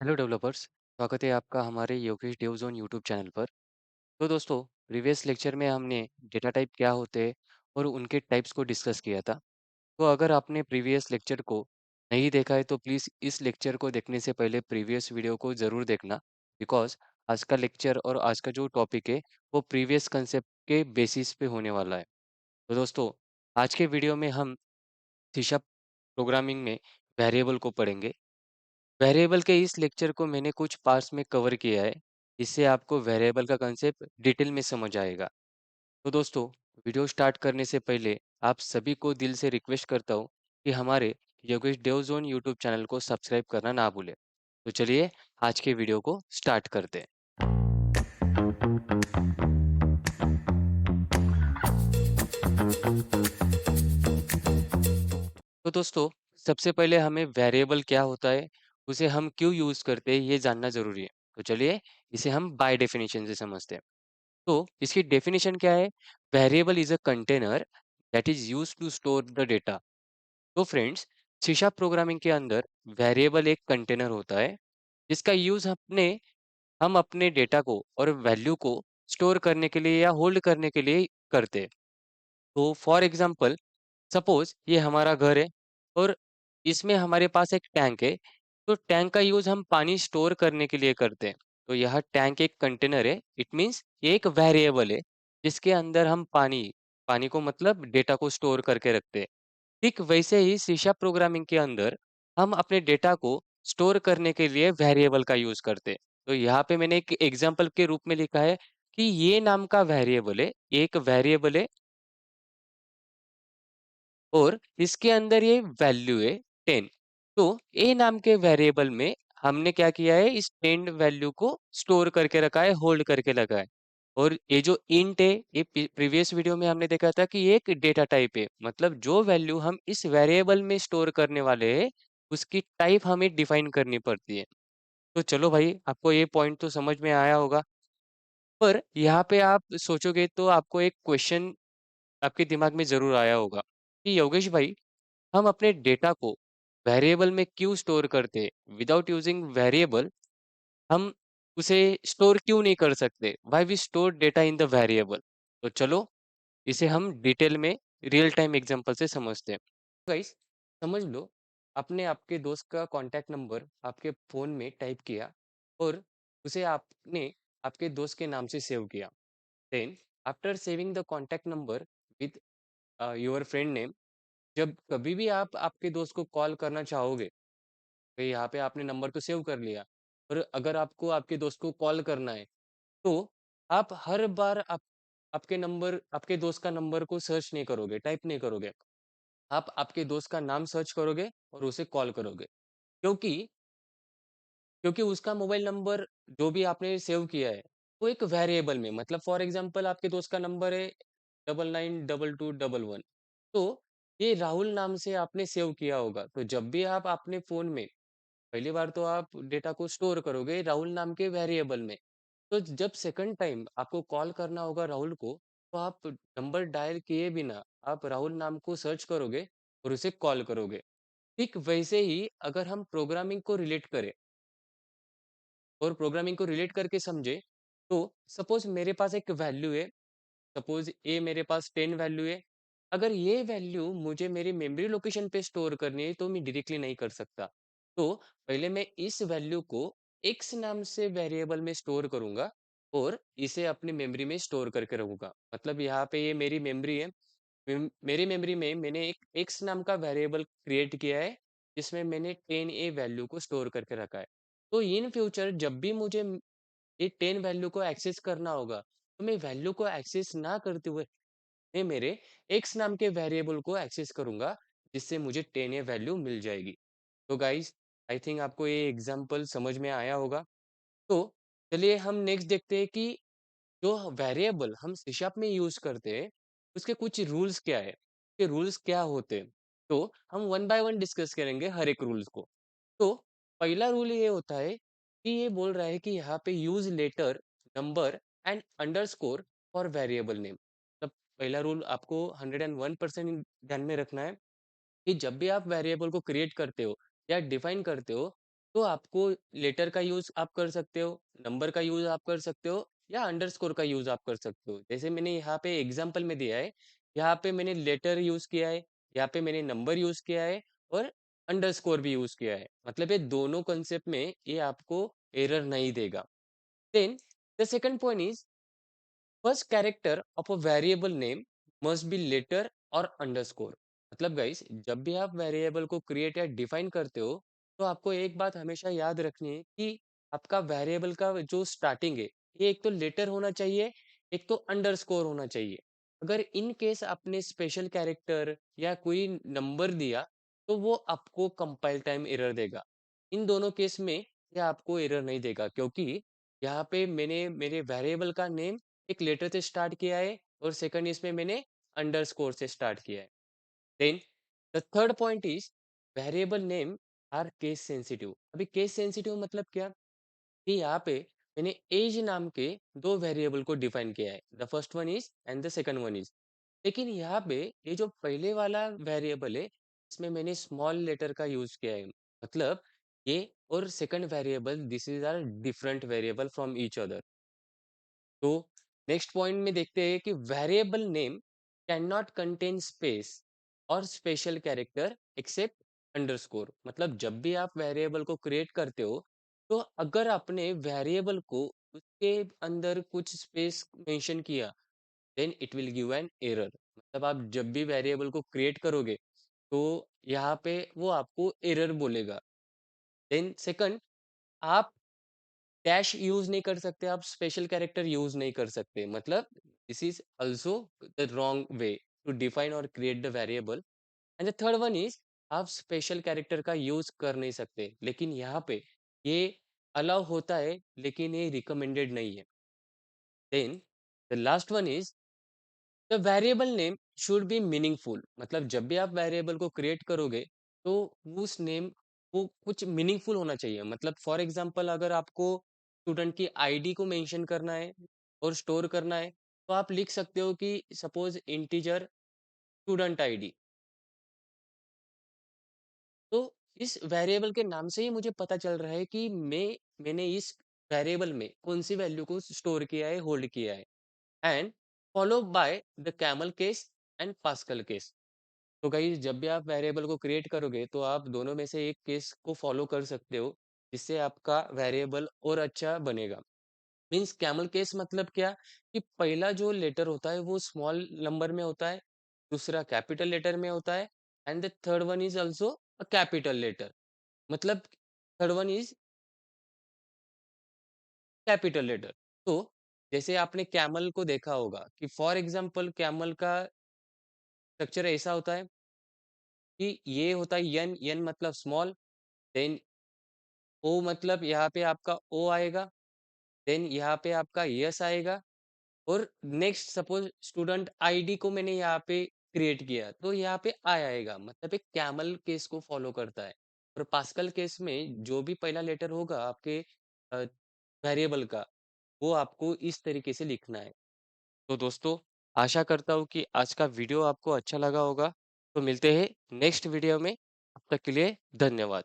Hello developers. स्वागत है आपका हमारे Yogesh Dev zone YouTube channel पर। तो दोस्तों, प्रीवियस लेक्चर में हमने डेटा टाइप क्या होते हैं और उनके टाइप्स को डिस्कस किया था। तो अगर आपने प्रीवियस लेक्चर को नहीं देखा है तो प्लीज़ इस लेक्चर को देखने से पहले प्रीवियस वीडियो को ज़रूर देखना, बिकॉज आज का लेक्चर और आज का जो टॉपिक है वो प्रीवियस कंसेप्ट के बेसिस पे होने वाला है। तो दोस्तों, आज के वीडियो में हम सी शार्प प्रोग्रामिंग में वेरिएबल को पढ़ेंगे। वेरिएबल के इस लेक्चर को मैंने कुछ पार्ट्स में कवर किया है। इससे आपको वेरिएबल का कंसेप्ट डिटेल में समझ आएगा। तो दोस्तों, वीडियो स्टार्ट करने से पहले आप सभी को दिल से रिक्वेस्ट करता हूँ कि हमारे योगेश देव जोन यूट्यूब चैनल को सब्सक्राइब करना ना भूलें। तो चलिए आज के वीडियो को स्टार्ट करते हैं। तो दोस्तों, सबसे पहले हमें वेरिएबल क्या होता है, उसे हम क्यों यूज़ करते हैं, ये जानना ज़रूरी है। तो चलिए इसे हम बाय डेफिनेशन से समझते हैं। तो इसकी डेफिनेशन क्या है? Variable is a container that is used to store the data. तो फ्रेंड्स, सी शार्प प्रोग्रामिंग के अंदर वेरिएबल एक कंटेनर होता है जिसका यूज हम अपने डेटा को और वैल्यू को स्टोर करने के लिए या होल्ड करने के लिए करते हैं। तो फॉर एग्जांपल, सपोज ये हमारा घर है और इसमें हमारे पास एक टैंक है। तो टैंक का यूज हम पानी स्टोर करने के लिए करते हैं। तो यह टैंक एक कंटेनर है, इट मीन्स ये एक वेरिएबल है जिसके अंदर हम पानी पानी को मतलब डेटा को स्टोर करके रखते हैं। ठीक वैसे ही सी शार्प प्रोग्रामिंग के अंदर हम अपने डेटा को स्टोर करने के लिए वेरिएबल का यूज करते हैं। तो यहाँ पे मैंने एक एग्जाम्पल के रूप में लिखा है कि ये नाम का वेरिएबल है, एक वेरिएबल है और इसके अंदर ये वैल्यू है 10। तो ए नाम के वेरिएबल में हमने क्या किया है, इस 10 वैल्यू को स्टोर करके रखा है, होल्ड करके रखा है। और ये जो इंट है, ये प्रीवियस वीडियो में हमने देखा था कि ये एक डेटा टाइप है, मतलब जो वैल्यू हम इस वेरिएबल में स्टोर करने वाले हैं उसकी टाइप हमें डिफाइन करनी पड़ती है। तो चलो भाई, आपको ये पॉइंट तो समझ में आया होगा। पर यहाँ पे आप सोचोगे तो आपको एक क्वेश्चन आपके दिमाग में जरूर आया होगा कि योगेश भाई, हम अपने डेटा को वेरिएबल में क्यों स्टोर करते हैं? विदाउट यूजिंग वेरिएबल हम उसे स्टोर क्यों नहीं कर सकते? Why we store data in the variable? तो चलो इसे हम डिटेल में रियल टाइम एग्जांपल से समझते हैं। गाइस, समझ लो, आपने आपके दोस्त का कांटेक्ट नंबर आपके फ़ोन में टाइप किया और उसे आपने आपके दोस्त के नाम से सेव किया। Then after saving the contact number with your friend name, जब कभी भी आप आपके दोस्त को कॉल करना चाहोगे, तो यहाँ पे आपने नंबर तो सेव कर लिया, और अगर आपको आपके दोस्त को कॉल करना है, तो आप हर बार आपके दोस्त का नंबर को सर्च नहीं करोगे, टाइप नहीं करोगे। आप आपके दोस्त का नाम सर्च करोगे और उसे कॉल करोगे। क्योंकि क्योंकि उसका मोबाइल नंबर जो भी आपने सेव किया है, वो एक वेरिएबल में, मतलब फॉर एग्जांपल आपके दोस्त का नंबर है 992211। तो ये राहुल नाम से आपने सेव किया होगा। तो जब भी आप अपने फ़ोन में पहली बार तो आप डेटा को स्टोर करोगे राहुल नाम के वेरिएबल में। तो जब सेकंड टाइम आपको कॉल करना होगा राहुल को, तो आप नंबर डायल किए बिना आप राहुल नाम को सर्च करोगे और उसे कॉल करोगे। ठीक वैसे ही अगर हम प्रोग्रामिंग को रिलेट करें और प्रोग्रामिंग को रिलेट करके समझे, तो सपोज मेरे पास एक वैल्यू है, सपोज ए मेरे पास 10 वैल्यू है। अगर ये वैल्यू मुझे मेरी मेमोरी लोकेशन पे स्टोर करनी है तो मैं डायरेक्टली नहीं कर सकता। तो पहले मैं इस वैल्यू को एक्स नाम से वेरिएबल में स्टोर करूंगा और इसे अपनी मेमोरी में स्टोर करके रखूंगा। मतलब यहाँ पे ये मेरी मेमोरी है। मेरी मेमोरी में मैंने एक एक्स नाम का वेरिएबल क्रिएट किया है जिसमें मैंने 10 ए वैल्यू को स्टोर करके रखा है। तो इन फ्यूचर जब भी मुझे ये 10 वैल्यू को एक्सेस करना होगा, तो मैं वैल्यू को एक्सेस ना करते हुए मैं मेरे एक्स नाम के वेरिएबल को एक्सेस करूंगा, जिससे मुझे 10 ए वैल्यू मिल जाएगी। तो गाइस, आई थिंक आपको ये एग्जांपल समझ में आया होगा। तो चलिए हम नेक्स्ट देखते हैं कि जो वेरिएबल हम सी शार्प में यूज करते हैं उसके कुछ रूल्स क्या है, उसके रूल्स क्या होते हैं। तो हम वन बाय वन डिस्कस करेंगे हर एक रूल्स को। तो पहला रूल ये होता है कि ये बोल रहा है कि यहाँ पे use letter, number and underscore for variable name. मतलब पहला रूल आपको 101% ध्यान में रखना है कि जब भी आप वेरिएबल को क्रिएट करते हो या डिफाइन करते हो, तो आपको लेटर का यूज़ आप कर सकते हो, नंबर का यूज़ आप कर सकते हो या अंडरस्कोर का यूज़ आप कर सकते हो। जैसे मैंने यहाँ पे एग्ज़ाम्पल में दिया है, यहाँ पे मैंने लेटर यूज़ किया है, यहाँ पे मैंने नंबर यूज़ किया है और अंडरस्कोर भी यूज़ किया है। मतलब ये दोनों कांसेप्ट में ये आपको एरर नहीं देगा। Then the second point is first character of a variable name must be letter or underscore. मतलब गाइस जब भी आप वेरिएबल को क्रिएट या डिफाइन करते हो तो आपको एक बात हमेशा याद रखनी है कि आपका वेरिएबल का जो स्टार्टिंग है ये एक तो लेटर होना चाहिए, एक तो अंडरस्कोर होना चाहिए। अगर इन केस आपने स्पेशल कैरेक्टर या कोई नंबर दिया तो वो आपको कंपाइल टाइम एरर देगा। इन दोनों केस में ये आपको एरर नहीं देगा क्योंकि यहाँ पे मैंने मेरे वेरिएबल का नेम एक लेटर से स्टार्ट किया है और सेकंड इसमें मैंने अंडरस्कोर से स्टार्ट किया है। Then the third point is variable name are case sensitive. अभी केस सेंसिटिव मतलब क्या कि यहाँ पे मैंने एज नाम के दो वेरिएबल को डिफाइन किया है, the first one is and the second one is. लेकिन यहाँ पे ये जो पहले वाला वेरिएबल है इसमें मैंने स्मॉल लेटर का यूज किया है। मतलब ये और second variable this is are different variable from each other. तो नेक्स्ट पॉइंट में देखते हैं कि variable name can not contain space or special character except underscore. मतलब जब भी आप वेरिएबल को क्रिएट करते हो तो अगर आपने वेरिएबल को उसके अंदर कुछ स्पेस मेंशन किया then it will give an error. मतलब आप जब भी वेरिएबल को क्रिएट करोगे तो यहाँ पे वो आपको एरर बोलेगा। देन सेकंड, आप डैश यूज़ नहीं कर सकते, आप स्पेशल कैरेक्टर यूज़ नहीं कर सकते। मतलब this is also the wrong way to define or create the variable. And the third one is आप स्पेशल कैरेक्टर का यूज़ कर नहीं सकते। लेकिन यहाँ पे ये अलाउ होता है लेकिन ये रिकमेंडेड नहीं है। Then the last one is the variable name should be meaningful. मतलब जब भी आप वेरिएबल को क्रिएट करोगे तो उस नेम वो कुछ मीनिंगफुल होना चाहिए। मतलब फॉर एग्जांपल अगर आपको स्टूडेंट की आईडी को मेंशन करना है और स्टोर करना है तो आप लिख सकते हो कि सपोज इंटीजर स्टूडेंट आईडी। तो इस वेरिएबल के नाम से ही मुझे पता चल रहा है कि मैंने इस वेरिएबल में कौन सी वैल्यू को स्टोर किया है, होल्ड किया है। And follow by the camel case and pascal case. तो गाइस जब भी आप वेरिएबल को क्रिएट करोगे तो आप दोनों में से एक केस को फॉलो कर सकते हो जिससे आपका वेरिएबल और अच्छा बनेगा। मींस कैमल केस मतलब क्या कि पहला जो लेटर होता है वो स्मॉल नंबर में होता है, दूसरा कैपिटल लेटर में होता है and the third one is also a capital letter. मतलब third one is capital letter. तो जैसे आपने कैमल को देखा होगा कि फॉर एग्जांपल कैमल का स्ट्रक्चर ऐसा होता है कि ये होता है एन, एन मतलब स्मॉल, देन ओ मतलब यहाँ पे आपका ओ आएगा, देन यहाँ पे आपका यस आएगा और नेक्स्ट सपोज स्टूडेंट आईडी को मैंने यहाँ पे क्रिएट किया तो यहाँ पे आई आएगा। मतलब एक कैमल केस को फॉलो करता है। और पास्कल केस में जो भी पहला लेटर होगा आपके वेरिएबल का वो आपको इस तरीके से लिखना है। तो दोस्तों आशा करता हूँ कि आज का वीडियो आपको अच्छा लगा होगा। तो मिलते हैं नेक्स्ट वीडियो में। अब तक के लिए धन्यवाद।